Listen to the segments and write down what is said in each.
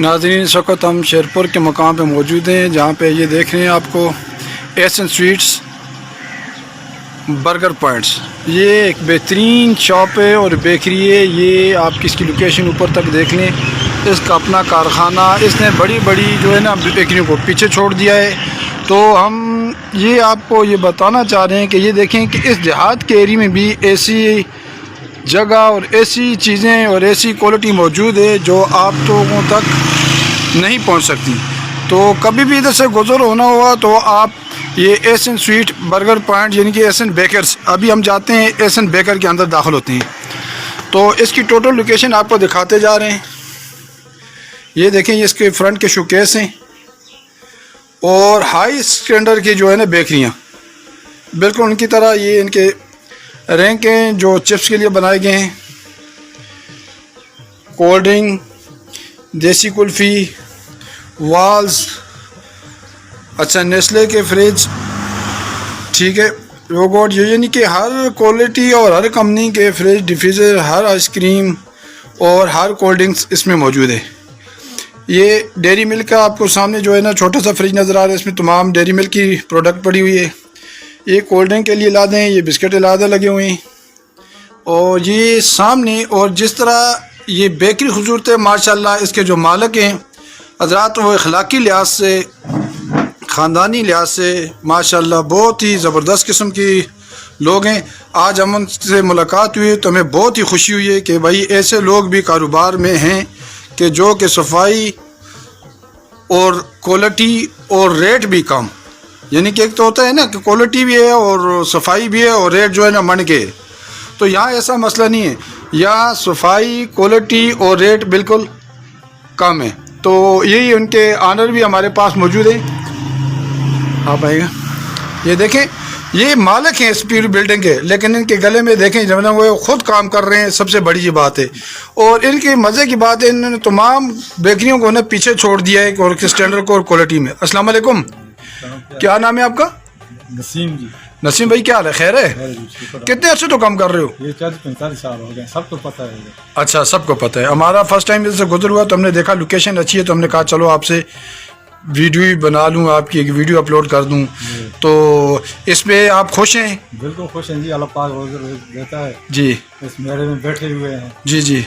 नाज़रीन, इस वक्त हम शेरपुर के मकाम पे मौजूद हैं, जहाँ पे ये देख रहे हैं आपको एसन स्वीट्स बर्गर पॉइंट्स। ये एक बेहतरीन शॉप है और बेकरी है। ये आप इसकी लोकेशन ऊपर तक देख लें। इसका अपना कारखाना, इसने बड़ी बड़ी जो है ना बेकरियों को पीछे छोड़ दिया है। तो हम ये आपको ये बताना चाह रहे हैं कि ये देखें कि इस देहात के एरिया में भी ऐसी जगह और ऐसी चीज़ें और ऐसी क्वालिटी मौजूद है जो आप लोगों तक नहीं पहुंच सकती। तो कभी भी इधर से गुजर होना हुआ तो आप ये एसन स्वीट बर्गर पॉइंट यानी कि एसन बेकर्स, अभी हम जाते हैं एसन बेकर के अंदर दाखिल होते हैं। तो इसकी टोटल लोकेशन आपको दिखाते जा रहे हैं। ये देखें, ये इसके फ्रंट के शोकेस हैं और हाई स्टैंडर्ड की जो है ना बेकरियाँ, बिल्कुल उनकी तरह ये इनके रैंक हैं जो चिप्स के लिए बनाए गए हैं। कोल्ड ड्रिंक, देसी कुल्फ़ी, वाल्स, अच्छा नेस्ले के फ्रिज, ठीक है, योगर्ट, ये यानी कि हर क्वालिटी और हर कंपनी के फ्रिज, डिफ्यूज़र, हर आइसक्रीम और हर कोल्ड ड्रिंक्स इसमें मौजूद है। ये डेयरी मिल्क का आपको सामने जो है ना छोटा सा फ्रिज नज़र आ रहा है, इसमें तमाम डेयरी मिल्क की प्रोडक्ट पड़ी हुई है। ये कोल्ड ड्रिंक के लिए लादे हैं, ये बिस्किट लादे लगे हुए हैं और ये सामने। और जिस तरह ये बेकरी खूबसूरत है माशाल्लाह, इसके जो मालिक हैं हज़रात वो अखलाकी लिहाज से, ख़ानदानी लिहाज से माशाल्लाह बहुत ही ज़बरदस्त किस्म की लोग हैं। आज हम उनसे मुलाकात हुई तो हमें बहुत ही खुशी हुई है कि भाई ऐसे लोग भी कारोबार में हैं कि जो कि सफाई और क्वालिटी और रेट भी कम, यानी कि एक तो होता है ना कि क्वालिटी भी है और सफाई भी है और रेट जो है ना मन के। तो यहाँ ऐसा मसला नहीं है, यहाँ सफाई, क्वालिटी और रेट बिल्कुल कम है। तो यही उनके ऑनर भी हमारे पास मौजूद है, आप आएगा। ये देखें, ये मालिक हैं इस पूरी बिल्डिंग के, लेकिन इनके गले में देखें जब वो खुद काम कर रहे हैं, सबसे बड़ी ये बात है। और इनके मज़े की बात है, इन्होंने तमाम बेकरियों को ना पीछे छोड़ दिया है और स्टैंडर्ड को और क्वालिटी में। अस्सलाम वालेकुम, क्या नाम है आपका? नसीम जी। नसीम भाई, क्या हाल है? खैर है? कितने अर्से तो काम कर रहे हो? ये 40-45 साल हो गए, सबको पता है। अच्छा, सबको पता है। हमारा फर्स्ट टाइम इधर से गुजर हुआ तो हमने देखा लोकेशन अच्छी है, तो हमने कहा चलो आपसे वीडियो ही बना लूँ, आपकी एक वीडियो अपलोड कर दूँ। तो इस पे आप खुश हैं? बिल्कुल खुश हैं जी, अल्लाह पाक रोज़ देता है जी। इस मेले में बैठे हुए हैं जी जी।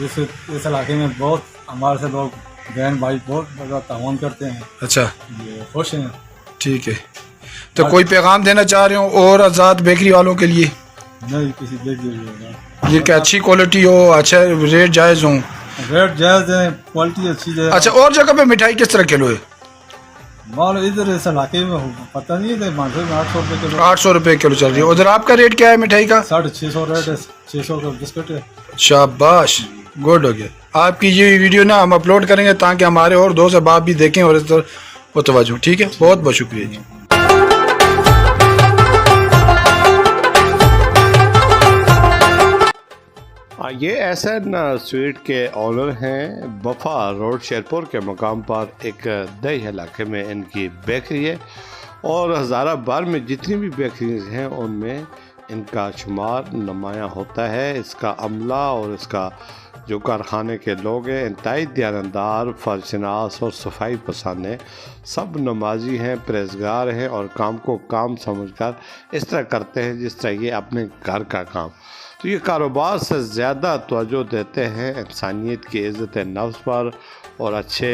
जैसे इस इलाके में बहुत हमारे से लोग बहन भाई बहुत ज़्यादा ताउन करते हैं। अच्छा, ये खुश हैं। ठीक है। तो कोई पैगाम देना चाह रहे हो और आज़ाद बेकरी वालों के लिए? नहीं, किसी बेकरी ये कि अच्छी क्वालिटी हो, अच्छा रेट जायज़ हो। रेट जायज़ है, क्वालिटी अच्छी है। अच्छा, और जगह पे मिठाई किस तरह किलो है? माल इधर इस इलाके में पता नहीं है, 800 रुपये किलो। 800 रुपये किलो चल रही है। उधर आपका रेट क्या है मिठाई का? 650 रेट है, 600 का बिस्किट है। शाबाश, गुड हो गया। आपकी ये वीडियो ना हम अपलोड करेंगे ताकि हमारे और दोस्त अहबाब भी देखें और इस तरह मुतवज्जो। ठीक है, बहुत बहुत शुक्रिया जी। ये एसन स्वीट के ओनर हैं, बफा रोड शेरपुर के मकाम पर एक दही इलाके में इनकी बेकरी है और हज़ारा बार में जितनी भी बेकरीज हैं उनमें इनका शुमार नुमायाँ होता है। इसका अमला और इसका जो कारखाने के लोग हैं इंतहाई दयानतदार, फर्शनास और सफाई पसंद हैं। सब नमाजी हैं, परहेज़गार हैं और काम को काम समझकर इस तरह करते हैं जिस तरह ये अपने घर का काम। तो ये कारोबार से ज़्यादा तवज्जो देते हैं इंसानियत की इज़्ज़त नफ्स पर और अच्छे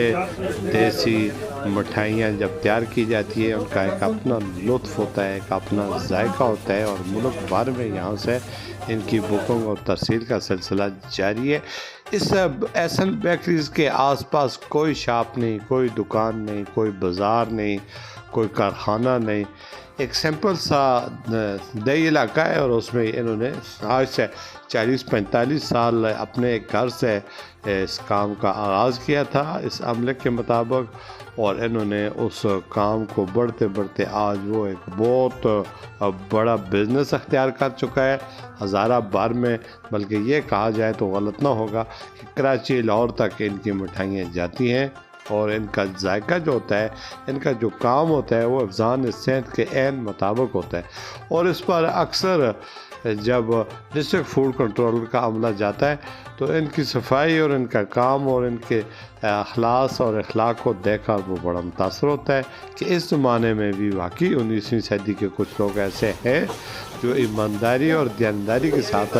देसी मिठाइयाँ जब तैयार की जाती है उनका एक अपना लुत्फ़ होता है, एक अपना जायका होता है और मुल्क भर में यहाँ से इनकी बुकिंग और तरसील का सिलसिला जारी है। इस एसन बेकरीज़ के आसपास कोई शॉप नहीं, कोई दुकान नहीं, कोई बाज़ार नहीं, कोई कारखाना नहीं, एक सिंपल सा दही इलाका है और उसमें इन्होंने आज से 40-45 साल अपने घर से इस काम का आगाज़ किया था इस अमले के मुताबिक और इन्होंने उस काम को बढ़ते बढ़ते आज वो एक बहुत बड़ा बिज़नेस अख्तियार कर चुका है हज़ारा बार में। बल्कि ये कहा जाए तो गलत ना होगा कि कराची लाहौर तक इनकी मिठाइयाँ जाती हैं और इनका जायका जो होता है, इनका जो काम होता है वो अफजान सेहत के ऐन मुताबिक होता है और इस पर अक्सर जब डिस्ट्रिक्ट फूड कंट्रोल का अमला जाता है तो इनकी सफाई और इनका काम और इनके अखलास और अखलाक को देखकर वो बड़ा मुतासर होता है कि इस ज़माने में भी वाकई 19वीं सदी के कुछ लोग ऐसे हैं जो ईमानदारी और दयानदारी के साथ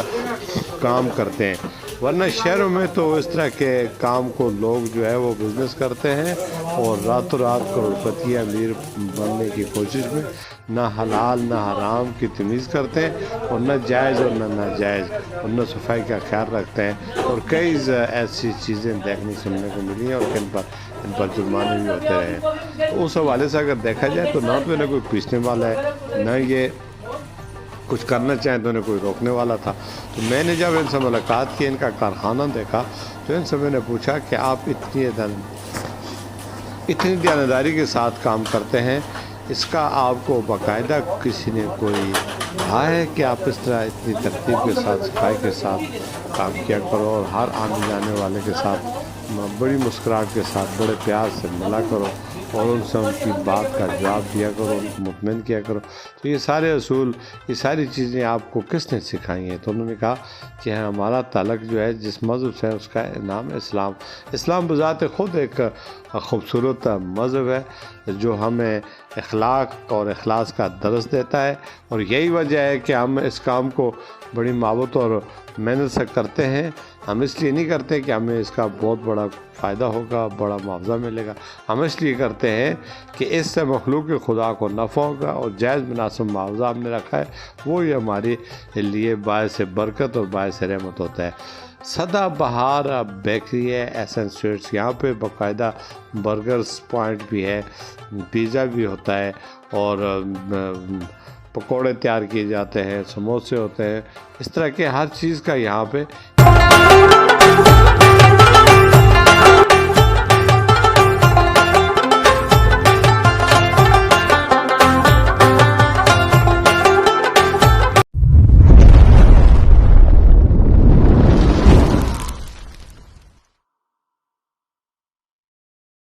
काम करते हैं। वरना शहरों में तो इस तरह के काम को लोग जो है वो बिज़नेस करते हैं और रातों रात करोड़पति अमीर बनने की कोशिश में ना हलाल ना हराम की तमीज़ करते हैं और न जायज़ और न नाजायज़ और न सफाई का ख्याल रखते हैं। और कई ऐसी चीज़ें देखने सुनने को मिली हैं और इन पर जुर्माने भी होते रहे। तो उस हवाले से अगर देखा जाए तो ना तो इन्हें कोई पीछने वाला है, न ये कुछ करना चाहें तो उन्हें कोई रोकने वाला था। तो मैंने जब इनसे मुलाकात की, इनका कारखाना देखा, तो इनसे मैंने पूछा कि आप इतनी दयानदारी के साथ काम करते हैं, इसका आपको बाकायदा किसी ने कोई कहा है कि आप इस तरह इतनी तरतीब के साथ सफाई के साथ काम किया करो और हर आने जाने वाले के साथ बड़ी मुस्कुराहट के साथ बड़े प्यार से मिला करो और उनसे उनकी बात का जवाब दिया करो, उनको मुतमईन किया करो। तो ये सारे असूल, ये सारी चीज़ें आपको किसने सिखाई हैं? तो उन्होंने कहा कि हमारा ताल्लुक़ जो है जिस मज़हब से है उसका नाम है इस्लाम। इस्लाम बज़ात ख़ुद एक ख़ूबसूरत मज़हब है जो हमें अखलाक और अखलास का दर्स देता है और यही वजह है कि हम इस काम को बड़ी मावत और मेहनत से करते हैं। हम इसलिए नहीं करते कि हमें इसका बहुत बड़ा फ़ायदा होगा, बड़ा मुआवजा मिलेगा। हम इसलिए करते हैं कि इससे मखलूक खुदा को नफ़ा होगा और जायज़ मुनासिब मुआवजा हमने रखा है, वो ही हमारे लिए बायस बरकत और बायस रहमत होता है। सदाबहार बेकरी है, एसन स्वीट्स, यहाँ पे बाकायदा बर्गर्स पॉइंट भी है, पिज़्ज़ा भी होता है और पकोड़े तैयार किए जाते हैं, समोसे होते हैं, इस तरह के हर चीज़ का यहाँ पे